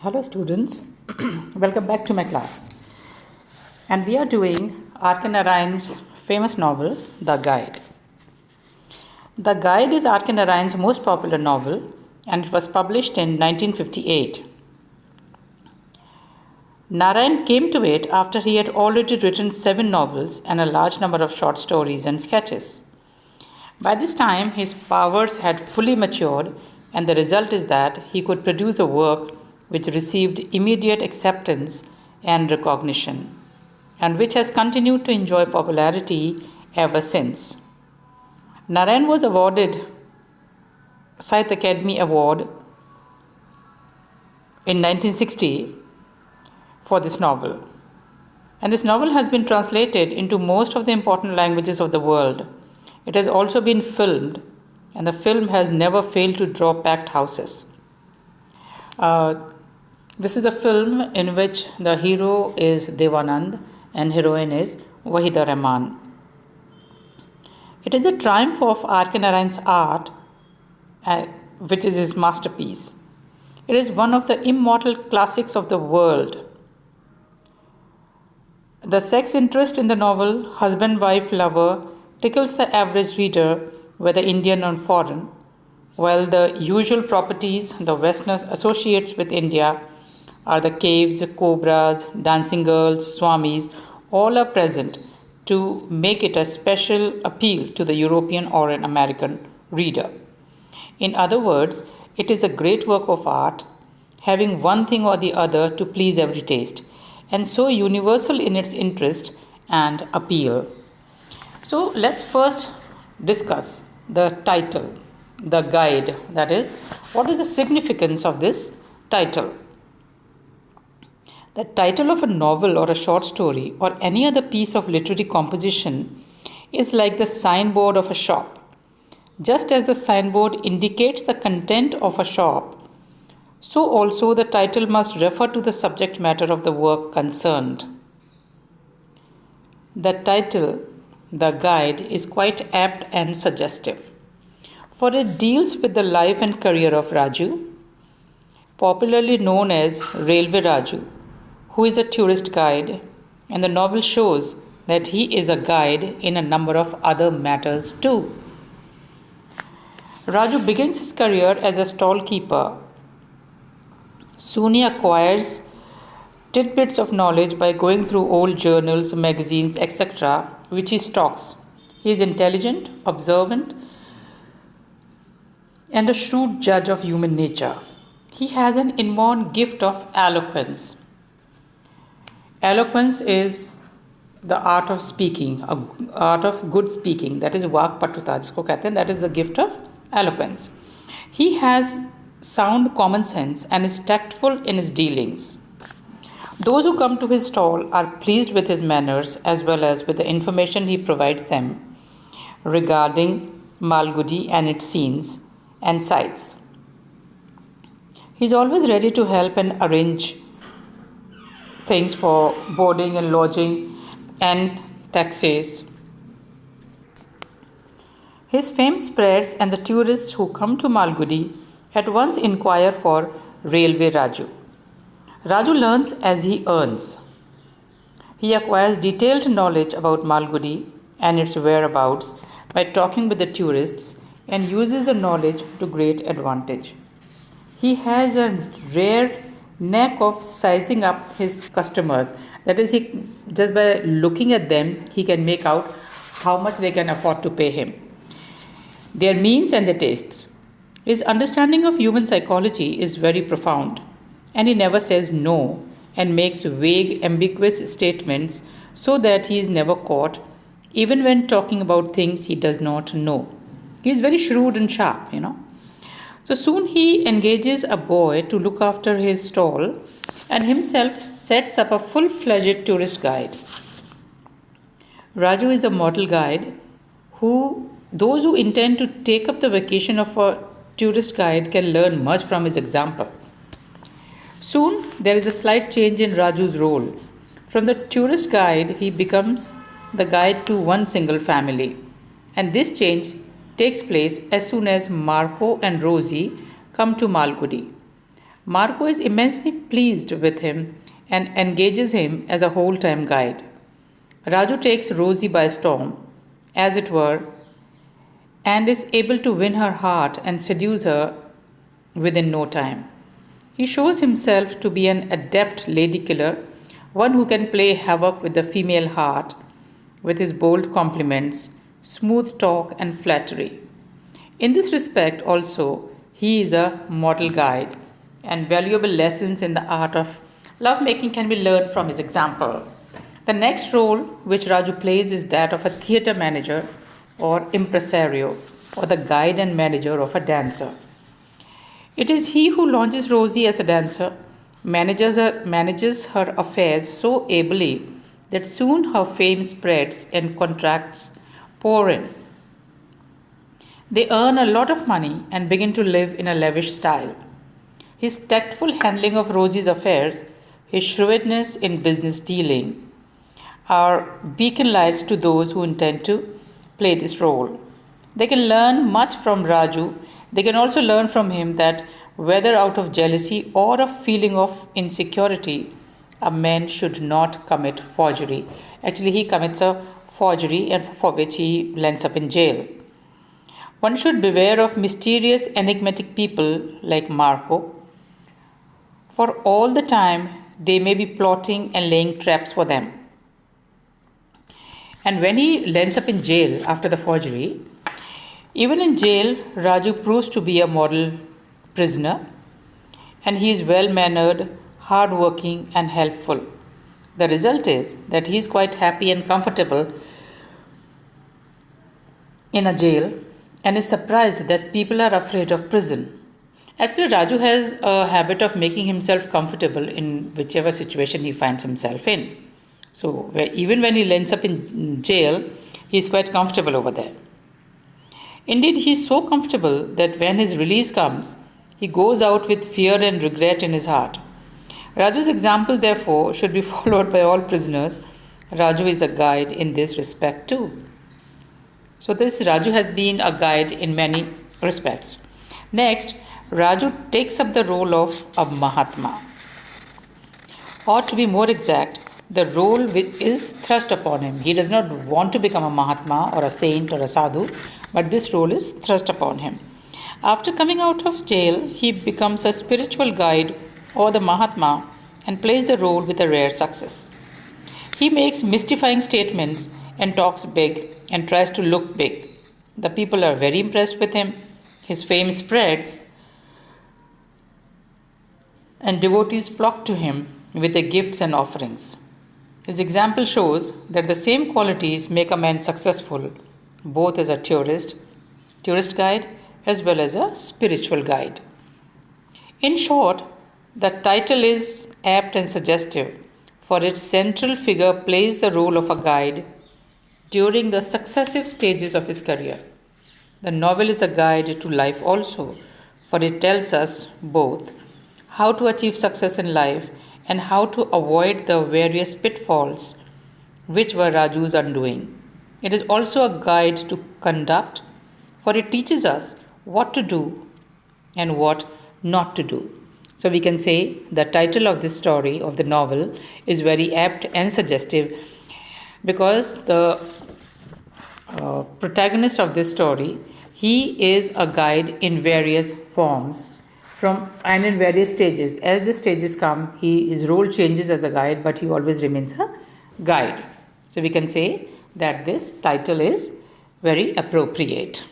Hello students, welcome back to my class. And we are doing R.K. Narayan's famous novel, The Guide. The Guide is R.K. Narayan's most popular novel and it was published in 1958. Narayan came to it after he had already written 7 novels and a large number of short stories and sketches. By this time, his powers had fully matured, and the result is that he could produce a work which received immediate acceptance and recognition, and which has continued to enjoy popularity ever since. Narayan was awarded Sahitya Akademi Award in 1960 for this novel. And this novel has been translated into most of the important languages of the world. It has also been filmed, and the film has never failed to draw packed houses. This is a film in which the hero is Devanand and heroine is Wahida Rahman. It is a triumph of R.K. Narayan's art, which is his masterpiece. It is one of the immortal classics of the world. The sex interest in the novel, husband-wife lover, tickles the average reader, whether Indian or foreign, while the usual properties the Westerners associates with India are the caves, cobras, dancing girls, swamis, all are present to make it a special appeal to the European or an American reader. In other words, it is a great work of art, having one thing or the other to please every taste, and so universal in its interest and appeal. So let's first discuss the title, The Guide. That is, what is the significance of this title? The title of a novel or a short story or any other piece of literary composition is like the signboard of a shop. Just as the signboard indicates the content of a shop, so also the title must refer to the subject matter of the work concerned. The title, The Guide, is quite apt and suggestive, for it deals with the life and career of Raju, popularly known as Railway Raju, who is a tourist guide, and the novel shows that he is a guide in a number of other matters too. Raju begins his career as a stall keeper. Soon he acquires tidbits of knowledge by going through old journals, magazines, etc., which he stocks. He is intelligent, observant, and a shrewd judge of human nature. He has an inborn gift of eloquence. Eloquence is the art of speaking, art of good speaking. That is Vak Patuta, jisko kehte hain. That is the gift of eloquence. He has sound common sense and is tactful in his dealings. Those who come to his stall are pleased with his manners as well as with the information he provides them regarding Malgudi and its scenes and sights. He is always ready to help and arrange things for boarding and lodging and taxis. His fame spreads, and the tourists who come to Malgudi at once inquire for Railway Raju. Raju learns as he earns. He acquires detailed knowledge about Malgudi and its whereabouts by talking with the tourists and uses the knowledge to great advantage. He has a rare knack of sizing up his customers. That is, he just by looking at them, he can make out how much they can afford to pay him, their means and their tastes. His understanding of human psychology is very profound, and he never says no and makes vague, ambiguous statements so that he is never caught, even when talking about things he does not know. He is very shrewd and sharp, So soon he engages a boy to look after his stall and himself sets up a full-fledged tourist guide. Raju is a model guide those who intend to take up the vacation of a tourist guide can learn much from his example. Soon there is a slight change in Raju's role. From the tourist guide, he becomes the guide to one single family. And this change takes place as soon as Marco and Rosie come to Malgudi. Marco is immensely pleased with him and engages him as a whole time guide. Raju takes Rosie by storm, as it were, and is able to win her heart and seduce her within no time. He shows himself to be an adept lady killer, one who can play havoc with the female heart with his bold compliments, smooth talk, and flattery. In this respect, also, he is a model guide, and valuable lessons in the art of lovemaking can be learned from his example. The next role which Raju plays is that of a theatre manager or impresario, or the guide and manager of a dancer. It is he who launches Rosie as a dancer, manages her affairs so ably that soon her fame spreads and contracts pour in. They earn a lot of money and begin to live in a lavish style. His tactful handling of Rosie's affairs, his shrewdness in business dealing, are beacon lights to those who intend to play this role. They can learn much from Raju. They can also learn from him that whether out of jealousy or a feeling of insecurity, a man should not commit forgery. Actually, he commits a forgery and for which he lands up in jail. One should beware of mysterious, enigmatic people like Marco, for all the time they may be plotting and laying traps for them. And when he lands up in jail after the forgery, even in jail, Raju proves to be a model prisoner, and he is well mannered, hardworking, and helpful. The result is that he is quite happy and comfortable in a jail and is surprised that people are afraid of prison. Actually, Raju has a habit of making himself comfortable in whichever situation he finds himself in. So, even when he ends up in jail, he is quite comfortable over there. Indeed, he is so comfortable that when his release comes, he goes out with fear and regret in his heart. Raju's example, therefore, should be followed by all prisoners. Raju is a guide in this respect too. So, this Raju has been a guide in many respects. Next, Raju takes up the role of a Mahatma. Or to be more exact, the role which is thrust upon him. He does not want to become a Mahatma or a saint or a sadhu, but this role is thrust upon him. After coming out of jail, he becomes a spiritual guide or the Mahatma and plays the role with a rare success. He makes mystifying statements and talks big and tries to look big. The people are very impressed with him. His fame spreads and devotees flock to him with their gifts and offerings. His example shows that the same qualities make a man successful, both as a tourist guide, as well as a spiritual guide. In short, the title is apt and suggestive, for its central figure plays the role of a guide during the successive stages of his career. The novel is a guide to life also, for it tells us both how to achieve success in life and how to avoid the various pitfalls which were Raju's undoing. It is also a guide to conduct, for it teaches us what to do and what not to do. So we can say the title of this story, of the novel, is very apt and suggestive because the protagonist of this story, he is a guide in various forms and in various stages. As the stages come, his role changes as a guide, but he always remains a guide. So we can say that this title is very appropriate.